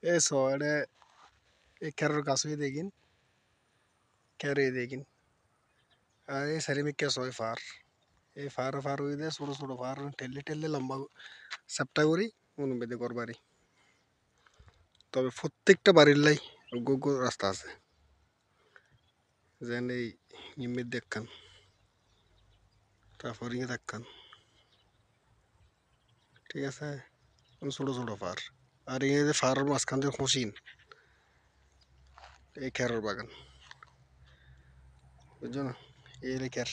eso এটা এই খেরের গাছ হয়ে দেখিন খেরে দেখিন আর এই সারি মিকে ছয় ফার এই ফার ফার হয়ে দেয় ছোটো ছোটো ফার ঠেললে ঠেললে লম্বা চ্যাপ্টা করি অনুবেদে করবারি তবে প্রত্যেকটা বাড়ির লাই গো রাস্তা আছে যেন এই নিমের দেখখান তারপর ইয়ে দেখখান ঠিক আছে ছোটো ছোটো ফার আর এই যে ফারের মাঝখান দিয়ে খুশিন এই খেরের বাগান বুঝছো না এই রেখের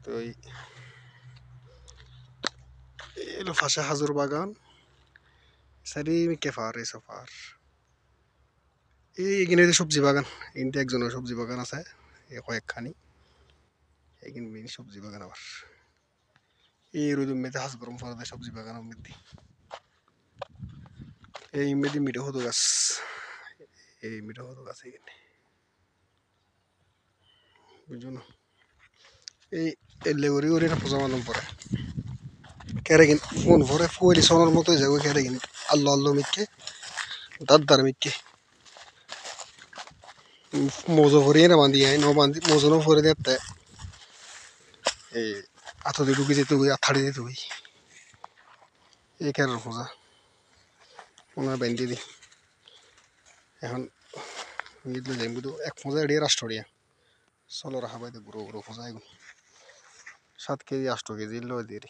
তো এলো ফাঁসে হাজুর বাগান সারি মিকে ফার এই ফার এইখানে যে সবজি বাগান এখানে একজনের সবজি বাগান আছে কয়েকখানি এইখানে মিনি সবজি বাগান আবার এই রোদ মেয়েতে হাঁস গরম ফল দেয় সবজি বাগান মেদি এই মেদি মিঠে হতো গাছ এই মিঠে হতো গাছ এইখানে বুঝছো না এই এলে ওরি ওরি পূজা মানম পরে কেরেগিন মন ভরে ফুয়েলি সোনার মতোই যাবো কেরেগিন আল্লাহ আল্লাহ মিটকে দাদ্দার মিটকে মোজো ভরিয়ে না বান্ধি ন বান্ধি মোজো ভরে দেখতে এই আতো দিয়ে ঢুকে যেতে হই আথাড়ি যেতে হই এই কেরার পূজা ওনার বেঁধে দিই এখন নিদলে যাই কিন্তু এক পূজা এড়িয়ে রাষ্ট্রীয় চলো রাখা বাইতে গুঁড়ো গুঁড়ো পূজা এখন 7 কেজি 8 কেজি লয় দিয়ে